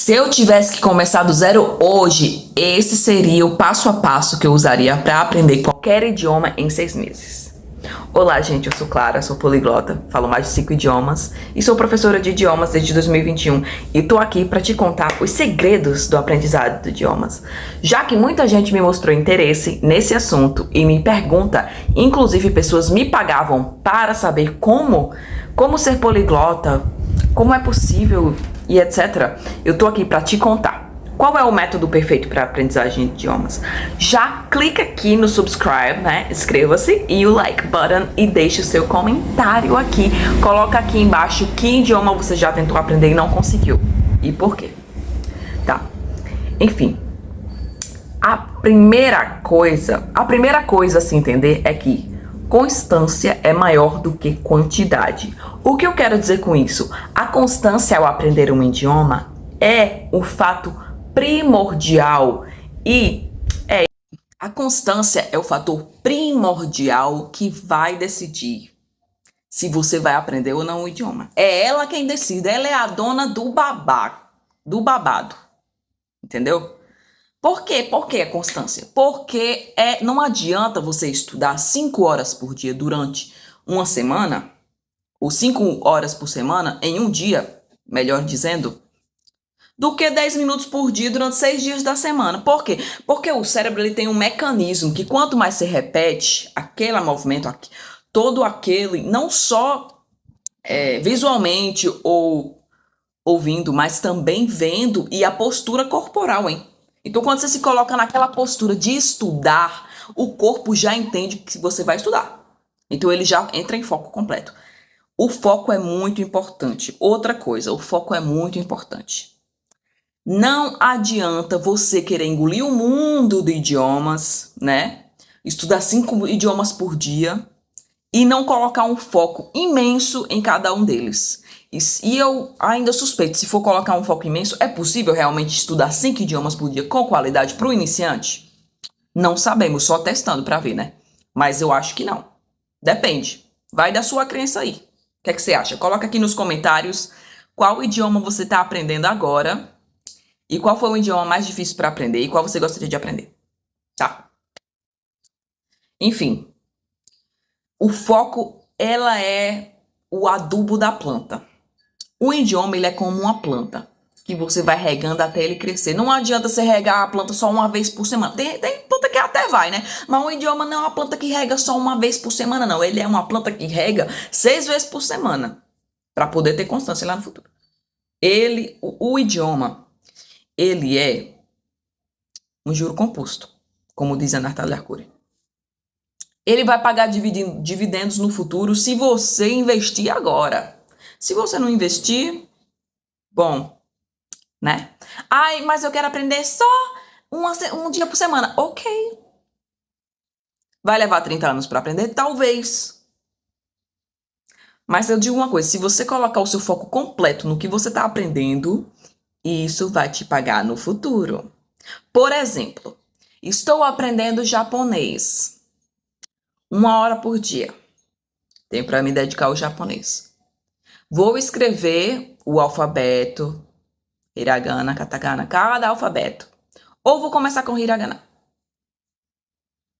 Se eu tivesse que começar do zero hoje, esse seria o passo a passo que eu usaria para aprender qualquer idioma em 6 meses. Olá, gente, eu sou Clara, sou poliglota, falo mais de 5 idiomas e sou professora de idiomas desde 2021 e tô aqui para te contar os segredos do aprendizado de idiomas. Já que muita gente me mostrou interesse nesse assunto e me pergunta, inclusive pessoas me pagavam para saber como ser poliglota, como é possível e etc. Eu tô aqui para te contar. Qual é o método perfeito para aprendizagem de idiomas? Já clica aqui no subscribe, né? Inscreva-se e o like button e deixe o seu comentário aqui. Coloca aqui embaixo que idioma você já tentou aprender e não conseguiu. E por quê? Tá. Enfim. A primeira coisa a se entender é que constância é maior do que quantidade. O que eu quero dizer com isso? A constância ao aprender um idioma é um fato primordial e a constância é o fator primordial que vai decidir se você vai aprender ou não o idioma. É ela quem decide, ela é a dona do babado, entendeu? Por quê? Por que a constância? Porque não adianta você estudar 5 horas por dia durante uma semana, ou 5 horas por semana em um dia, melhor dizendo, do que 10 minutos por dia durante 6 dias da semana. Por quê? Porque o cérebro ele tem um mecanismo que quanto mais você repete aquele movimento, todo aquele, não só visualmente ou ouvindo, mas também vendo e a postura corporal, hein? Então, quando você se coloca naquela postura de estudar, o corpo já entende que você vai estudar. Então, ele já entra em foco completo. O foco é muito importante. Outra coisa, o foco é muito importante. Não adianta você querer engolir o mundo de idiomas, né? Estudar 5 idiomas por dia e não colocar um foco imenso em cada um deles. E eu ainda suspeito, se for colocar um foco imenso, é possível realmente estudar 5 idiomas por dia com qualidade para o iniciante? Não sabemos, só testando para ver, né? Mas eu acho que não. Depende. Vai da sua crença aí. O que é que você acha? Coloca aqui nos comentários qual idioma você está aprendendo agora e qual foi o idioma mais difícil para aprender e qual você gostaria de aprender. Tá? Enfim. O foco, ela é o adubo da planta. O idioma, ele é como uma planta, que você vai regando até ele crescer. Não adianta você regar a planta só uma vez por semana. Tem planta que até vai, né? Mas o idioma não é uma planta que rega só uma vez por semana, não. Ele é uma planta que rega 6 vezes por semana, para poder ter constância lá no futuro. O idioma, ele é um juro composto, como diz a Natália Arcuri. Ele vai pagar dividendos no futuro se você investir agora. Se você não investir, bom, né? Ai, mas eu quero aprender só um dia por semana. Ok. Vai levar 30 anos para aprender? Talvez. Mas eu digo uma coisa, se você colocar o seu foco completo no que você está aprendendo, isso vai te pagar no futuro. Por exemplo, estou aprendendo japonês. 1 hora por dia. Tenho para me dedicar ao japonês. Vou escrever o alfabeto, hiragana, katakana, cada alfabeto. Ou vou começar com hiragana.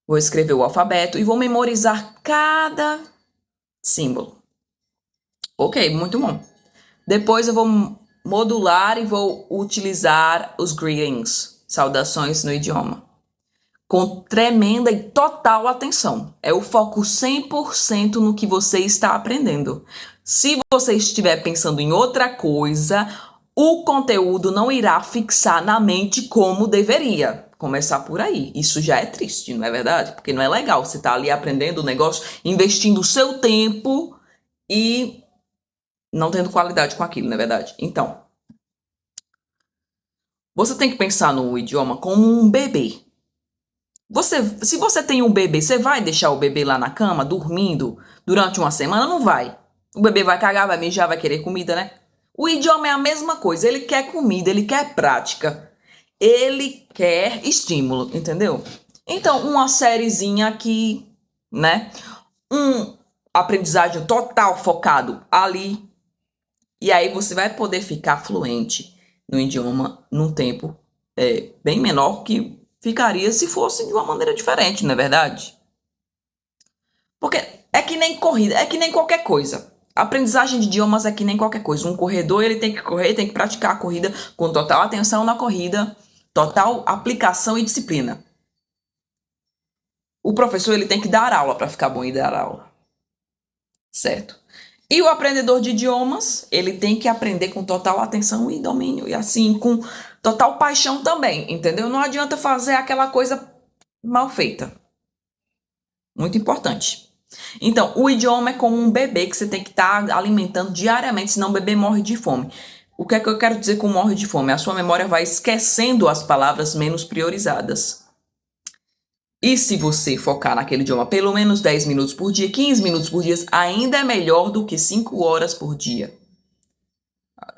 Vou escrever o alfabeto e vou memorizar cada símbolo. Ok, muito bom. Depois eu vou modular e vou utilizar os greetings, saudações no idioma. Com tremenda e total atenção. É o foco 100% no que você está aprendendo. Se você estiver pensando em outra coisa, o conteúdo não irá fixar na mente como deveria. Começar por aí. Isso já é triste, não é verdade? Porque não é legal. Você está ali aprendendo o negócio, investindo o seu tempo e não tendo qualidade com aquilo, não é verdade? Então, você tem que pensar no idioma como um bebê. Se você tem um bebê, você vai deixar o bebê lá na cama, dormindo, durante uma semana? Não vai. O bebê vai cagar, vai mijar, vai querer comida, né? O idioma é a mesma coisa. Ele quer comida, ele quer prática. Ele quer estímulo, entendeu? Então, uma sériezinha aqui, né? Um aprendizagem total focado ali. E aí você vai poder ficar fluente no idioma num tempo bem menor que ficaria se fosse de uma maneira diferente, não é verdade? Porque é que nem corrida, é que nem qualquer coisa. A aprendizagem de idiomas é que nem qualquer coisa. Um corredor, ele tem que correr, tem que praticar a corrida com total atenção na corrida, total aplicação e disciplina. O professor, ele tem que dar aula para ficar bom e dar aula. Certo? E o aprendedor de idiomas, ele tem que aprender com total atenção e domínio. E assim, com total paixão também, entendeu? Não adianta fazer aquela coisa mal feita. Muito importante. Então, o idioma é como um bebê que você tem que estar alimentando diariamente, senão o bebê morre de fome. O que é que eu quero dizer com morre de fome? A sua memória vai esquecendo as palavras menos priorizadas. E se você focar naquele idioma pelo menos 10 minutos por dia, 15 minutos por dia, ainda é melhor do que 5 horas por dia.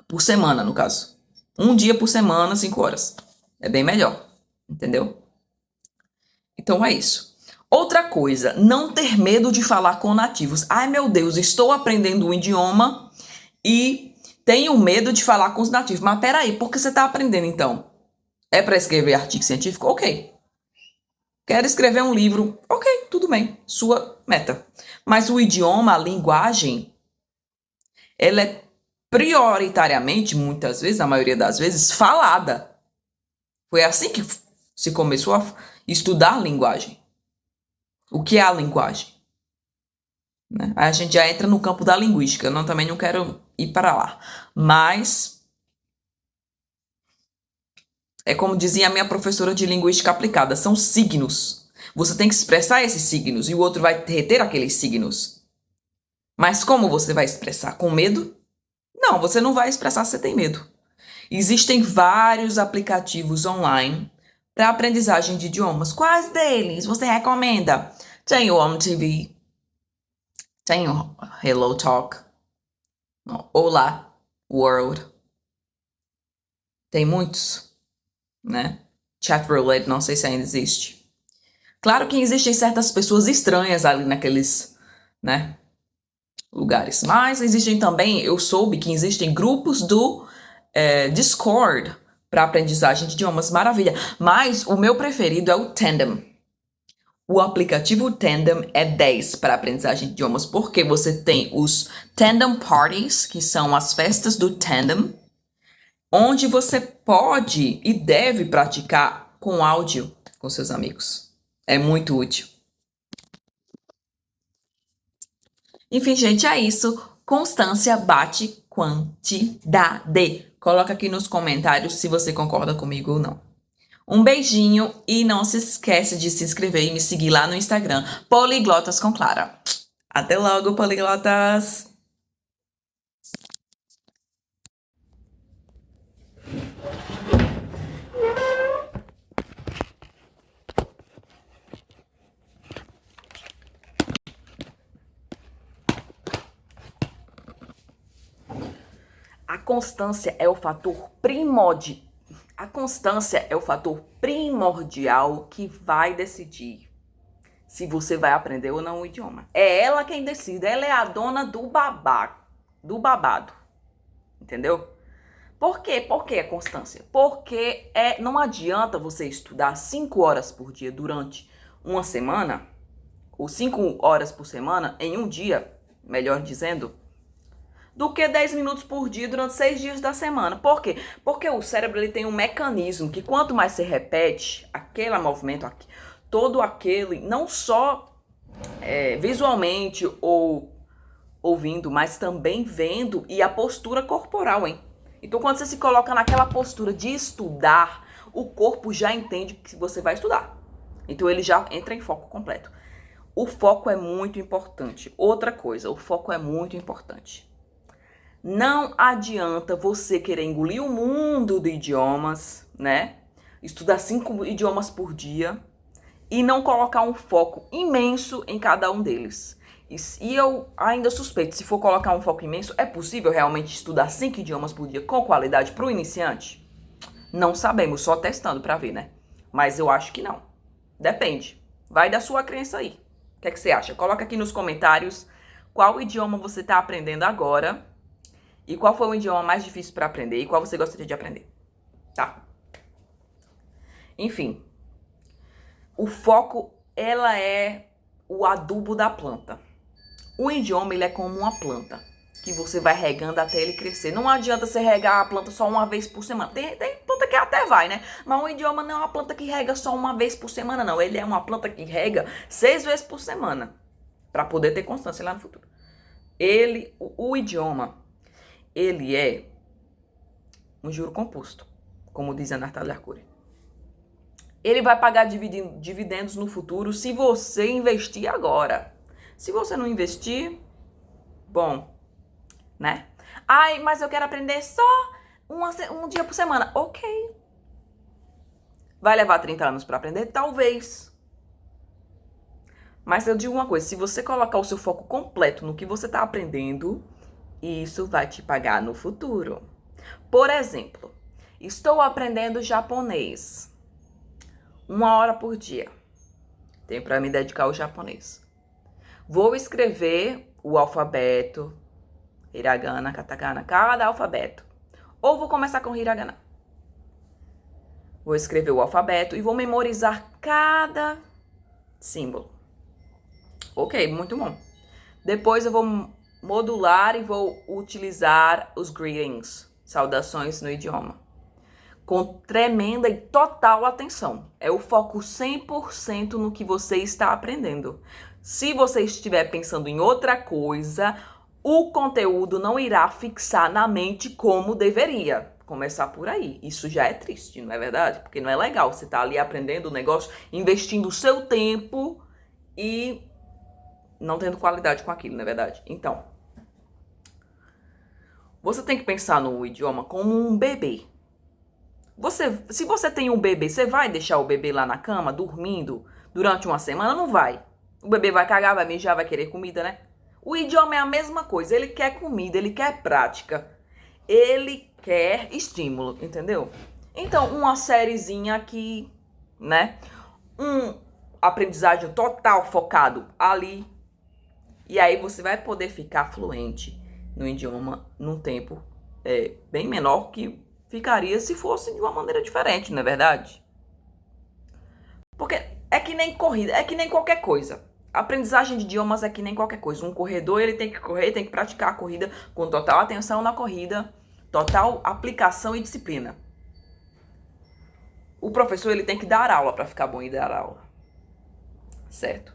Por semana, no caso. Um dia por semana, 5 horas. É bem melhor. Entendeu? Então é isso. Outra coisa, não ter medo de falar com nativos. Ai, meu Deus, estou aprendendo um idioma e tenho medo de falar com os nativos. Mas peraí, por que você está aprendendo então? É para escrever artigo científico? Ok. Quer escrever um livro? Ok, tudo bem. Sua meta. Mas o idioma, a linguagem, ela é prioritariamente, muitas vezes, a maioria das vezes, falada. Foi assim que se começou a estudar linguagem. O que é a linguagem? Né? A gente já entra no campo da linguística. Eu também não quero ir para lá. Mas é como dizia a minha professora de linguística aplicada, são signos. Você tem que expressar esses signos e o outro vai reter aqueles signos. Mas como você vai expressar? Com medo? Não, você não vai expressar se você tem medo. Existem vários aplicativos online para aprendizagem de idiomas. Quais deles você recomenda? Tem o OMTV, tem o Hello Talk, Olá World. Tem muitos, né? Chat Roulette, não sei se ainda existe. Claro que existem certas pessoas estranhas ali naqueles, né, lugares. Mas existem também, eu soube que existem grupos do Discord para aprendizagem de idiomas, maravilha. Mas o meu preferido é o Tandem. O aplicativo Tandem é 10 para aprendizagem de idiomas, porque você tem os Tandem Parties, que são as festas do Tandem, onde você pode e deve praticar com áudio com seus amigos. É muito útil. Enfim, gente, é isso. Constância bate quantidade. Coloca aqui nos comentários se você concorda comigo ou não. Um beijinho e não se esquece de se inscrever e me seguir lá no Instagram, Poliglotas com Clara. Até logo, poliglotas! A constância é o fator primordial. A constância é o fator primordial que vai decidir se você vai aprender ou não o idioma. É ela quem decide, ela é a dona do babado. Entendeu? Por quê? Por que a constância? Porque não adianta você estudar 5 horas por dia durante uma semana, ou 5 horas por semana em um dia, melhor dizendo, do que 10 minutos por dia durante 6 dias da semana. Por quê? Porque o cérebro ele tem um mecanismo que quanto mais você repete aquele movimento, todo aquele, não só visualmente ou ouvindo, mas também vendo e a postura corporal, hein? Então, quando você se coloca naquela postura de estudar, o corpo já entende que você vai estudar. Então, ele já entra em foco completo. O foco é muito importante. Outra coisa, o foco é muito importante. Não adianta você querer engolir o mundo de idiomas, né? Estudar 5 idiomas por dia e não colocar um foco imenso em cada um deles. E eu ainda suspeito, se for colocar um foco imenso, é possível realmente estudar 5 idiomas por dia com qualidade para o iniciante? Não sabemos, só testando para ver, né? Mas eu acho que não. Depende. Vai da sua crença aí. O que é que você acha? Coloca aqui nos comentários qual idioma você está aprendendo agora e qual foi o idioma mais difícil para aprender e qual você gostaria de aprender. tá? Enfim, o foco, ela é o adubo da planta. O idioma, ele é como uma planta, que você vai regando até ele crescer. Não adianta você regar a planta só uma vez por semana. Tem planta que até vai, né? Mas o idioma não é uma planta que rega só uma vez por semana, não. Ele é uma planta que rega 6 vezes por semana, para poder ter constância lá no futuro. O idioma, ele é um juro composto, como diz a Natália Arcuri. Ele vai pagar dividendos no futuro se você investir agora. Se você não investir, bom, né? Ai, mas eu quero aprender só um dia por semana. Ok. Vai levar 30 anos para aprender? Talvez. Mas eu digo uma coisa, se você colocar o seu foco completo no que você está aprendendo, isso vai te pagar no futuro. Por exemplo, estou aprendendo japonês 1 hora por dia. Tenho para me dedicar ao japonês. Vou escrever o alfabeto, hiragana, katakana, cada alfabeto. Ou vou começar com hiragana. Vou escrever o alfabeto e vou memorizar cada símbolo. Ok, muito bom. Depois eu vou modular e vou utilizar os greetings, saudações no idioma, com tremenda e total atenção. É o foco 100% no que você está aprendendo. Se você estiver pensando em outra coisa, o conteúdo não irá fixar na mente como deveria. Começar por aí. Isso já é triste, não é verdade? Porque não é legal você estar ali aprendendo o negócio, investindo o seu tempo e não tendo qualidade com aquilo, não é verdade? Então, você tem que pensar no idioma como um bebê. Se você tem um bebê, você vai deixar o bebê lá na cama, dormindo, durante uma semana? Não vai. O bebê vai cagar, vai mijar, vai querer comida, né? O idioma é a mesma coisa. Ele quer comida, ele quer prática. Ele quer estímulo, entendeu? Então, uma sériezinha aqui, né? Um aprendizagem total focado ali. E aí você vai poder ficar fluente no idioma num tempo bem menor que ficaria se fosse de uma maneira diferente, não é verdade? Porque é que nem corrida, é que nem qualquer coisa. A aprendizagem de idiomas é que nem qualquer coisa. Um corredor, ele tem que correr, tem que praticar a corrida com total atenção na corrida, total aplicação e disciplina. O professor, ele tem que dar aula para ficar bom e dar aula. Certo?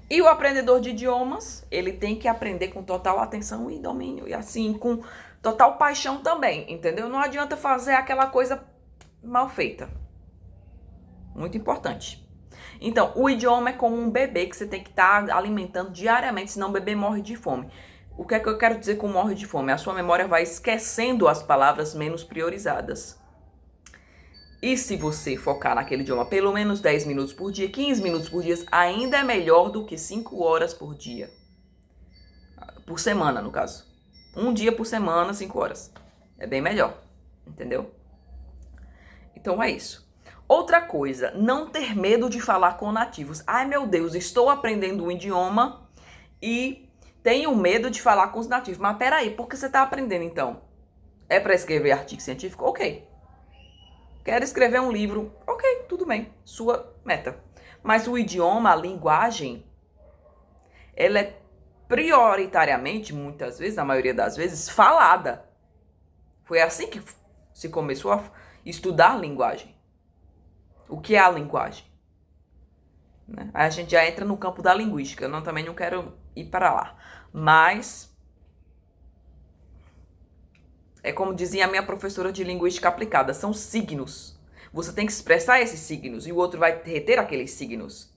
E o aprendedor de idiomas, ele tem que aprender com total atenção e domínio. E assim, com total paixão também, entendeu? Não adianta fazer aquela coisa mal feita. Muito importante. Então, o idioma é como um bebê que você tem que estar alimentando diariamente, senão o bebê morre de fome. O que é que eu quero dizer com morre de fome? A sua memória vai esquecendo as palavras menos priorizadas. E se você focar naquele idioma pelo menos 10 minutos por dia, 15 minutos por dia, ainda é melhor do que 5 horas por dia. Por semana, no caso. Um dia por semana, 5 horas. É bem melhor, entendeu? Então é isso. Outra coisa, não ter medo de falar com nativos. Ai, meu Deus, estou aprendendo um idioma e tenho medo de falar com os nativos. Mas peraí, por que você está aprendendo então? É para escrever artigo científico? Ok. Quer escrever um livro? Ok, tudo bem, sua meta. Mas o idioma, a linguagem, ela é prioritariamente, muitas vezes, na maioria das vezes, falada. Foi assim que se começou a estudar linguagem. O que é a linguagem? Né? Aí a gente já entra no campo da linguística. Eu também não quero ir para lá. Mas é como dizia a minha professora de linguística aplicada, são signos. Você tem que expressar esses signos e o outro vai reter aqueles signos.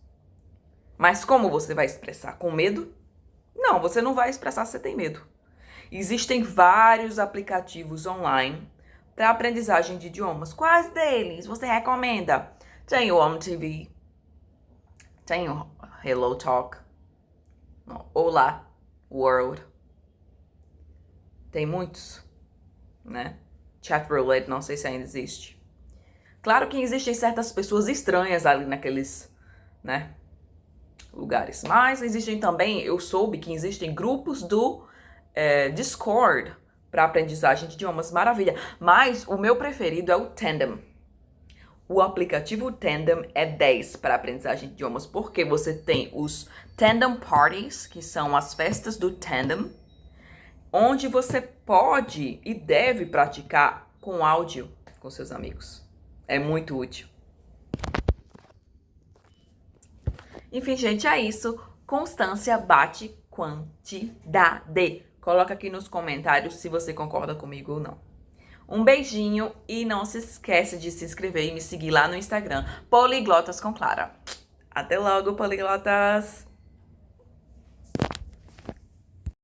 Mas como você vai expressar? Com medo? Não, você não vai expressar se você tem medo. Existem vários aplicativos online para aprendizagem de idiomas. Quais deles você recomenda? Tem o OMTV, tem o Hello Talk, Olá World. Tem muitos, né? Chat Roulette, não sei se ainda existe. Claro que existem certas pessoas estranhas ali naqueles, né, lugares. Mas existem também, eu soube que existem grupos do Discord para aprendizagem de idiomas, maravilha. Mas o meu preferido é o Tandem. O aplicativo Tandem é 10 para aprendizagem de idiomas, porque você tem os Tandem Parties, que são as festas do Tandem, onde você pode e deve praticar com áudio com seus amigos. É muito útil. Enfim, gente, é isso. Constância bate quantidade. Coloca aqui nos comentários se você concorda comigo ou não. Um beijinho e não se esquece de se inscrever e me seguir lá no Instagram, Poliglotas com Clara. Até logo, poliglotas!